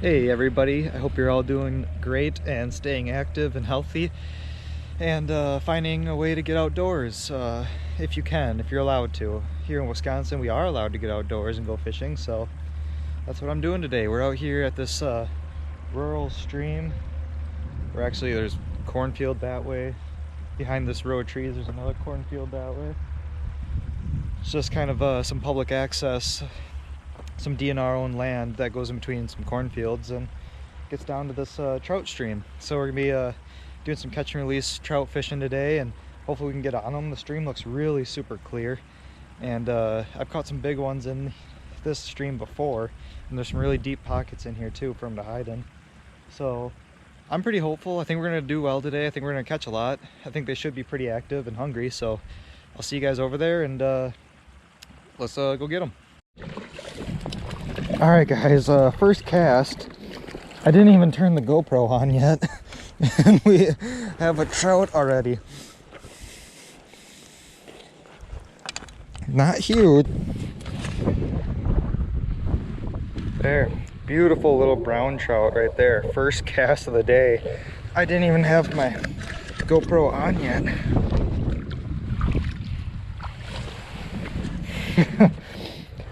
Hey everybody, I hope you're all doing great and staying active and healthy and finding a way to get outdoors if you can, if you're allowed to. Here in Wisconsin we are allowed to get outdoors and go fishing, so that's what I'm doing today. We're out here at this rural stream where actually there's cornfield that way. Behind this row of trees there's another cornfield that way. It's just kind of some public access, some DNR owned land that goes in between some cornfields and gets down to this trout stream. So we're gonna be doing some catch and release trout fishing today, and hopefully we can get on them. The stream looks really super clear, and I've caught some big ones in this stream before, and there's some really deep pockets in here too for them to hide in. So I'm pretty hopeful. I think we're gonna do well today. I think we're gonna catch a lot. I think they should be pretty active and hungry, so I'll see you guys over there, and let's go get them. All right guys, first cast. I didn't even turn the GoPro on yet and we have a trout already. Not huge. There, beautiful little brown trout right there. First cast of the day. I didn't even have my GoPro on yet.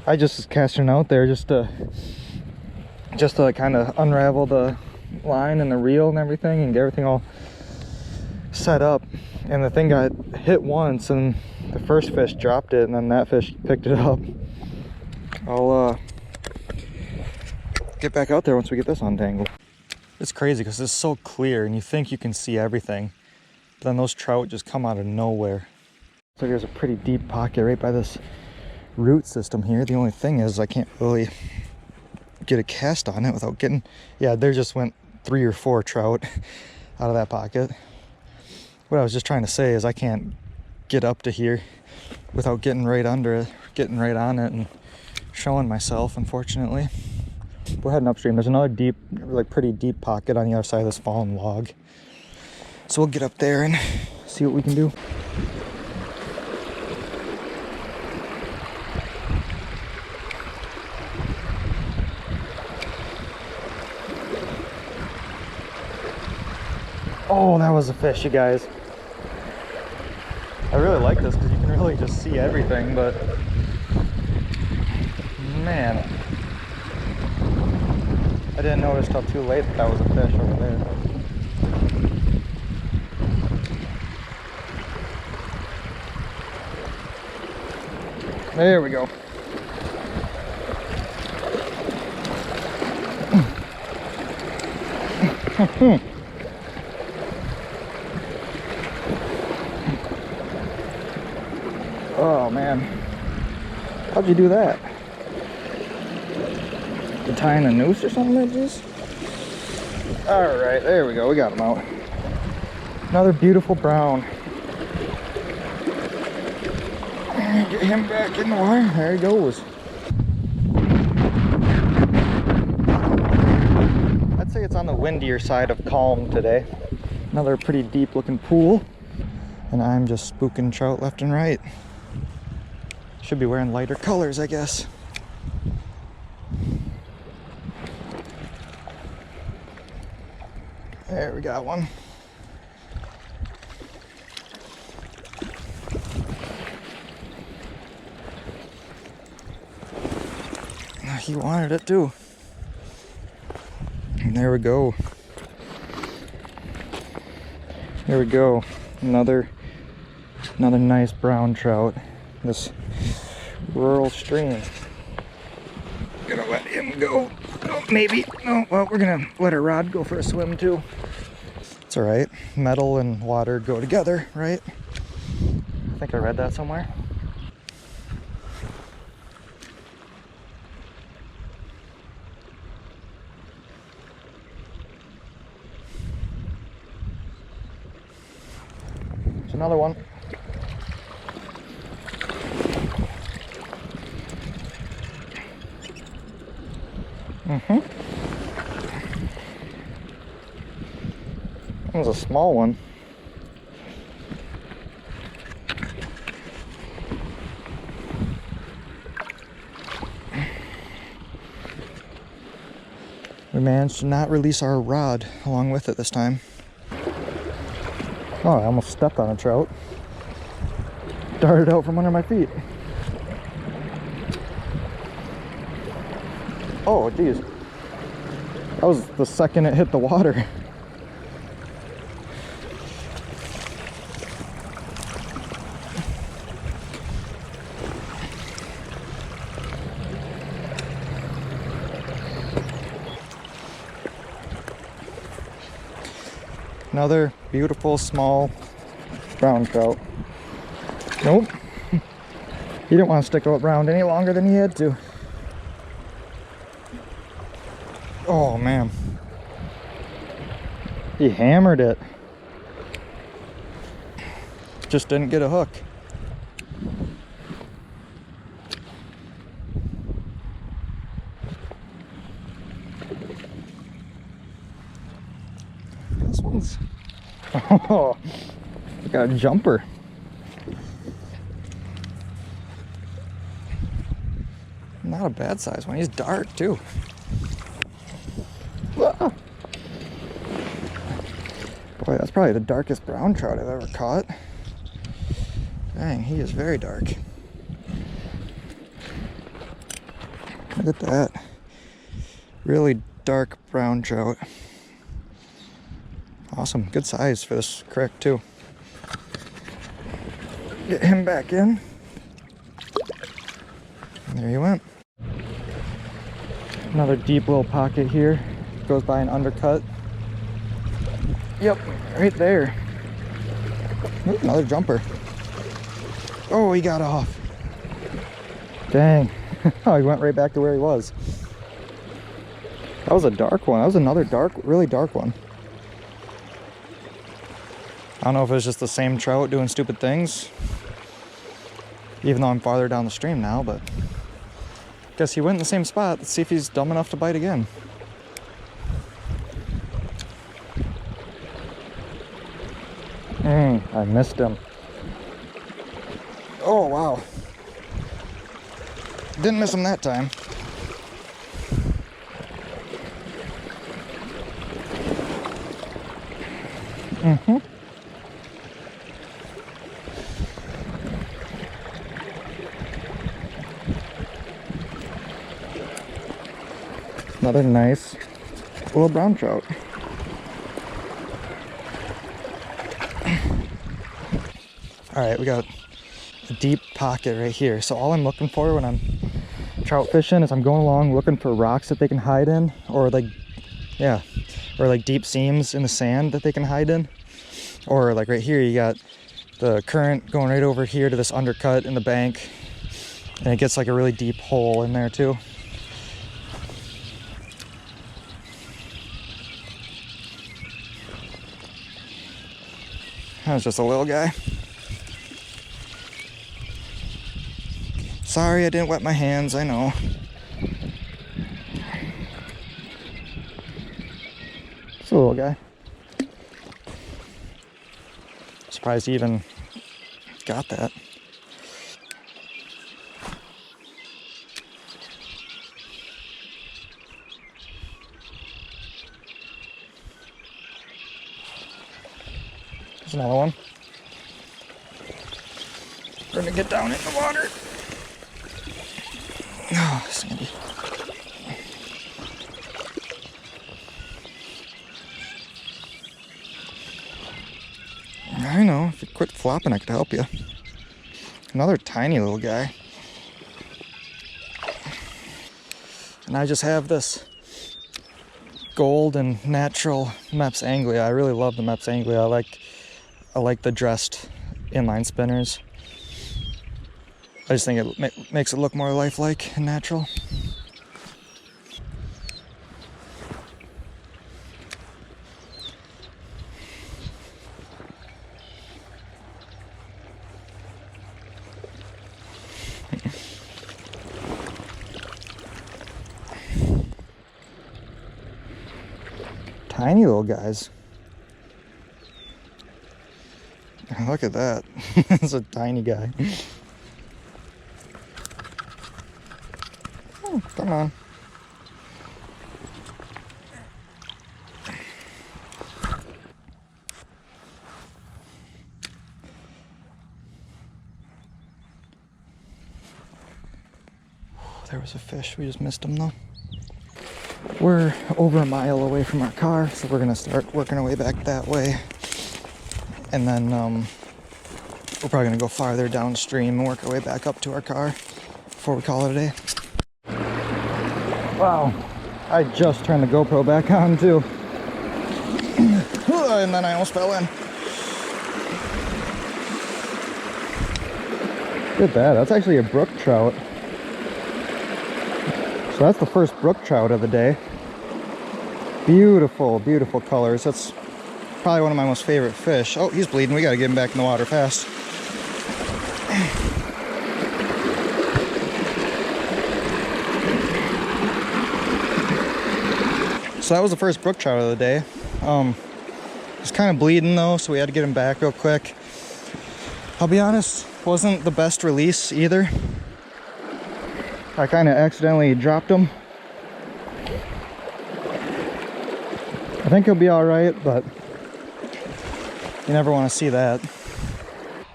I just was casting out there just to kind of unravel the line and the reel and everything and get everything all set up. And the thing got hit once and the first fish dropped it, and then that fish picked it up. I'll get back out there once we get this untangled. It's crazy because it's so clear and you think you can see everything, but then those trout just come out of nowhere. So here's a pretty deep pocket right by this root system here. The only thing is I can't really get a cast on it without getting, yeah, there just went 3 or 4 trout out of that pocket. What I was just trying to say is I can't get up to here without getting right under it, getting right on it and showing myself, unfortunately. We're heading upstream. There's another deep, like pretty deep pocket on the other side of this fallen log, so we'll get up there and see what we can do. Oh, that was a fish, you guys. I really like this because you can really just see everything, but man, I didn't notice till too late that was a fish over there. There we go. Oh man, how'd you do that? You tying a noose or something like this? All right, there we go, we got him out. Another beautiful brown. And get him back in the water, there he goes. I'd say it's on the windier side of calm today. Another pretty deep looking pool, and I'm just spooking trout left and right. Should be wearing lighter colors, I guess. There, we got one. He wanted it too. And there we go. There we go. Another nice brown trout. This rural stream. Gonna let him go. Oh, maybe. No, well, we're gonna let our rod go for a swim too. It's all right. Metal and water go together, right? I think I read that somewhere. There's another one. That was a small one. We managed to not release our rod along with it this time. Oh, I almost stepped on a trout. Darted out from under my feet. Oh, geez. That was the second it hit the water. Another beautiful small brown trout. Nope. He didn't want to stick around any longer than he had to. Oh man. He hammered it. Just didn't get a hook. This one's... Oh, got a jumper. Not a bad size one. He's dark too. Ah. Boy, that's probably the darkest brown trout I've ever caught. Dang, he is very dark. Look at that. Really dark brown trout. Awesome, good size for this creek too. Get him back in. And there he went. Another deep little pocket here. Goes by an undercut. Yep, right there. Ooh, another jumper. Oh, he got off. Dang. Oh, he went right back to where he was. That was a dark one. That was another dark, really dark one. I don't know if it was just the same trout doing stupid things, even though I'm farther down the stream now, but guess he went in the same spot. Let's see if he's dumb enough to bite again. I missed him. Oh, wow. Didn't miss him that time. Another nice little brown trout. All right, we got a deep pocket right here. So all I'm looking for when I'm trout fishing is I'm going along looking for rocks that they can hide in, or like, yeah, or like deep seams in the sand that they can hide in. Or like right here, you got the current going right over here to this undercut in the bank, and it gets like a really deep hole in there too. That was just a little guy. Sorry I didn't wet my hands, I know. It's a little guy. Surprised he even got that. There's another one. We're gonna get down in the water. Oh, Sandy. I know, if you quit flopping, I could help you. Another tiny little guy. And I just have this gold and natural Mepps Anglia. I really love the Mepps Anglia. I like the dressed inline spinners. I just think it makes it look more lifelike and natural. Tiny little guys. Look at that. It's a tiny guy. Oh, come on. was a fish. We just missed him though. We're over a mile away from our car, so we're gonna start working our way back that way. And then we're probably gonna go farther downstream and work our way back up to our car before we call it a day. Wow, I just turned the GoPro back on too. And then I almost fell in. Look at that, that's actually a brook trout. So that's the first brook trout of the day. Beautiful, beautiful colors. That's probably one of my most favorite fish. Oh, he's bleeding. We gotta get him back in the water fast. So that was the first brook trout of the day. He's kind of bleeding though, so we had to get him back real quick. I'll be honest, wasn't the best release either. I kind of accidentally dropped him. I think he'll be all right, but you never want to see that.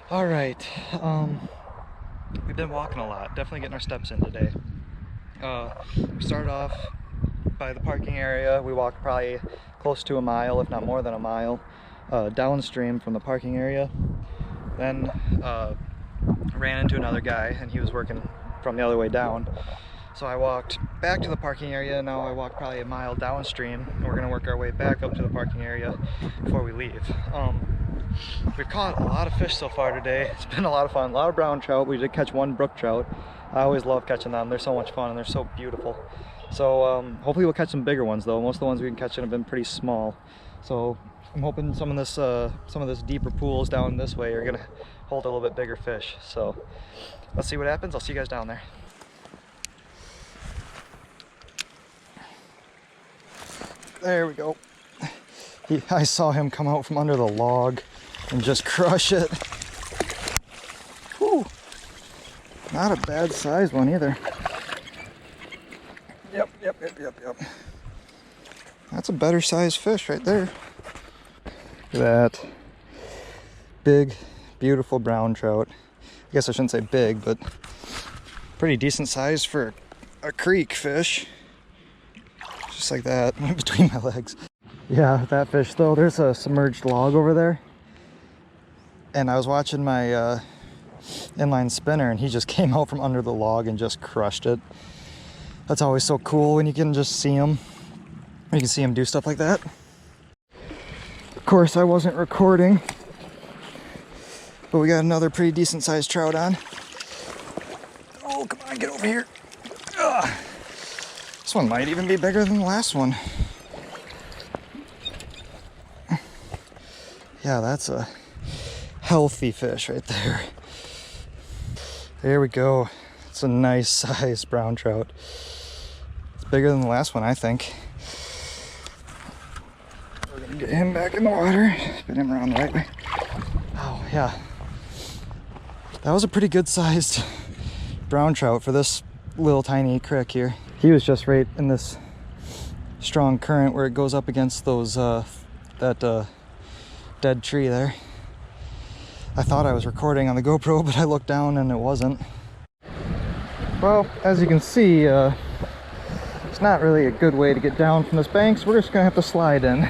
All right, we've been walking a lot, definitely getting our steps in today. We started off by the parking area. We walked probably close to a mile, if not more than a mile, downstream from the parking area. Then ran into another guy, and he was working from the other way down. So I walked back to the parking area. Now I walked probably a mile downstream, and we're gonna work our way back up to the parking area before we leave. We've caught a lot of fish so far today. It's been a lot of fun, a lot of brown trout. We did catch one brook trout. I always love catching them. They're so much fun and they're so beautiful. So hopefully we'll catch some bigger ones though. Most of the ones we can catch have been pretty small. So I'm hoping some of this deeper pools down this way are gonna hold a little bit bigger fish. So let's see what happens. I'll see you guys down there. There we go. I saw him come out from under the log and just crush it. Whew. Not a bad size one either. Yep. That's a better sized fish right there. Look at that. Big, beautiful brown trout. I guess I shouldn't say big, but pretty decent size for a creek fish. Just like that, went between my legs. Yeah, that fish though, there's a submerged log over there. And I was watching my inline spinner and he just came out from under the log and just crushed it. That's always so cool when you can just see him. You can see him do stuff like that. Of course, I wasn't recording, but we got another pretty decent sized trout on. Oh, come on, get over here. Ugh. This one might even be bigger than the last one. Yeah, that's a healthy fish right there. There we go. It's a nice sized brown trout. It's bigger than the last one, I think. We're gonna get him back in the water. Spin him around the right way. Oh, yeah. That was a pretty good sized brown trout for this little tiny creek here. He was just right in this strong current where it goes up against those, that dead tree there. I thought I was recording on the GoPro, but I looked down and it wasn't. Well, as you can see, it's not really a good way to get down from this bank, so we're just gonna have to slide in.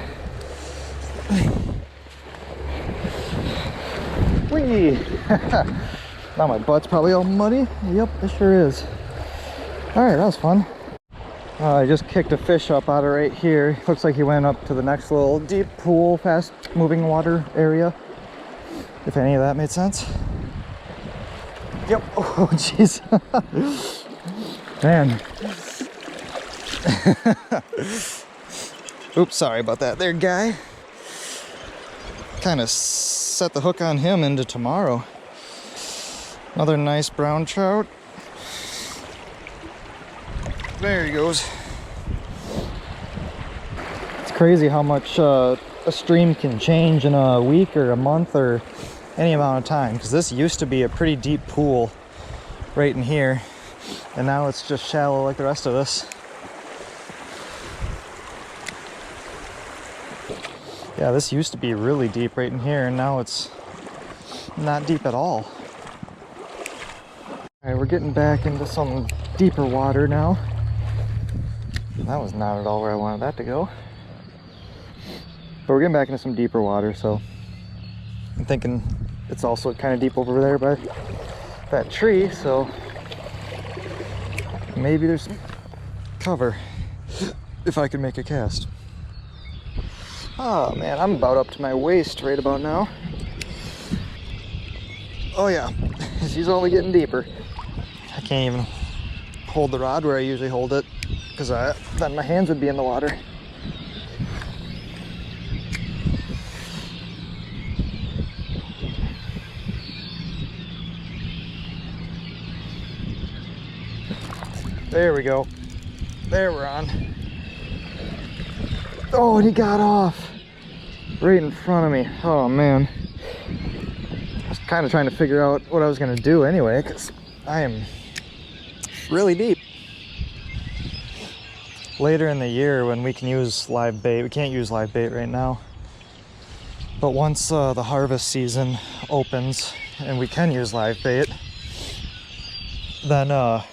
Whee! Now my butt's probably all muddy. Yep, it sure is. Alright, that was fun. I just kicked a fish up out of right here. Looks like he went up to the next little deep pool, fast moving water area. If any of that made sense. Yep. Oh, jeez. Man. Oops, sorry about that there, guy. Kind of set the hook on him into tomorrow. Another nice brown trout. There he goes. It's crazy how much a stream can change in a week or a month or any amount of time, because this used to be a pretty deep pool right in here, and now it's just shallow like the rest of this. Yeah, this used to be really deep right in here, and now it's not deep at all. All right, we're getting back into some deeper water now. That was not at all where I wanted that to go. But we're getting back into some deeper water, so I'm thinking it's also kind of deep over there by that tree, so maybe there's some cover if I can make a cast. Oh man, I'm about up to my waist right about now. Oh yeah, she's only getting deeper. I can't even hold the rod where I usually hold it, because then my hands would be in the water. There we go. There, we're on. Oh, and he got off right in front of me. Oh man. I was kind of trying to figure out what I was going to do anyway, because I am really deep. Later in the year when we can use live bait, we can't use live bait right now, but once the harvest season opens and we can use live bait, then I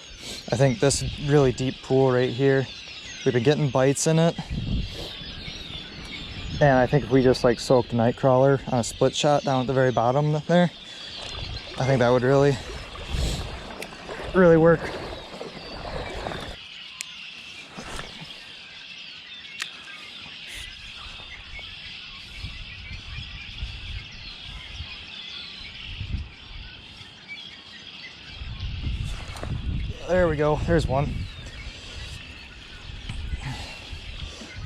think this really deep pool right here, we've been getting bites in it, and I think if we just like soaked a night crawler on a split shot down at the very bottom there, I think that would really work. There we go, there's one.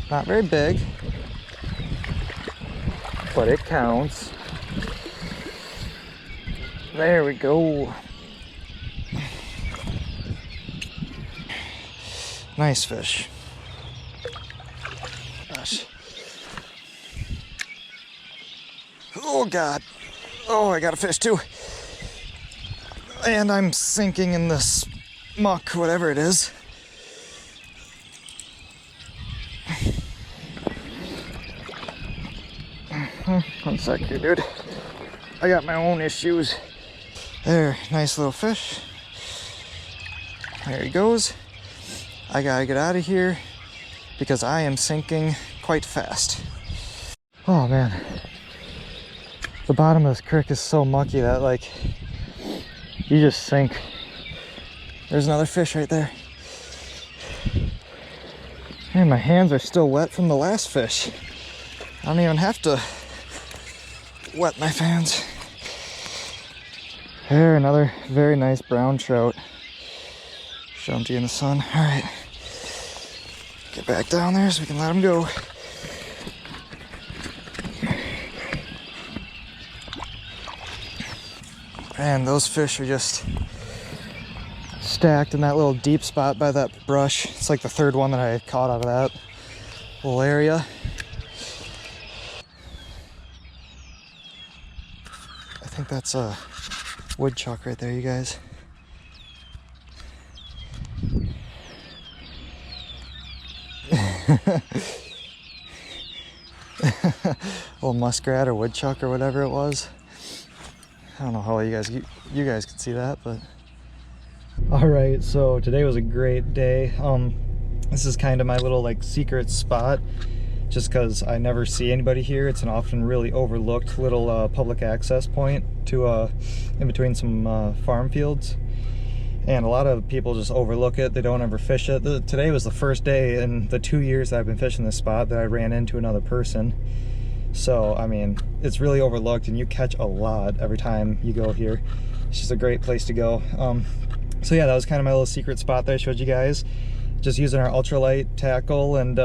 Not very big, but it counts. There we go. Nice fish. Gosh. Oh God. Oh, I got a fish too. And I'm sinking in this muck, whatever it is. One sec here, dude. I got my own issues. There, nice little fish. There he goes. I gotta get out of here because I am sinking quite fast. Oh man. The bottom of this creek is so mucky that like you just sink. There's another fish right there. Man, my hands are still wet from the last fish. I don't even have to wet my hands. There, another very nice brown trout. Show them to you in the sun. All right, get back down there so we can let them go. Man, those fish are just stacked in that little deep spot by that brush. It's like the third one that I caught out of that little area. I think that's a woodchuck right there, you guys. Little muskrat or woodchuck or whatever it was. I don't know how you guys could see that, but all right, so today was a great day. This is kind of my little like secret spot, just because I never see anybody here. It's an often really overlooked little public access point to in between some farm fields, and a lot of people just overlook it. They don't ever fish it. Today was the first day in the 2 years that I've been fishing this spot that I ran into another person. So I mean, it's really overlooked, and you catch a lot every time you go here. It's just a great place to go. So yeah, that was kind of my little secret spot that I showed you guys. Just using our ultralight tackle and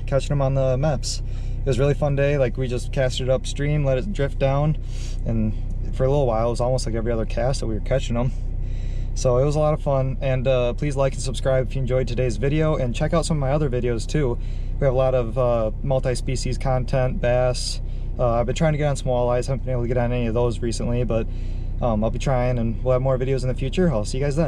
catching them on the MEPS. It was a really fun day. Like, we just cast it upstream, let it drift down, and for a little while it was almost like every other cast that we were catching them. So it was a lot of fun, and please like and subscribe if you enjoyed today's video, and check out some of my other videos too. We have a lot of multi-species content, bass. I've been trying to get on some walleyes. I haven't been able to get on any of those recently, but I'll be trying, and we'll have more videos in the future. I'll see you guys then.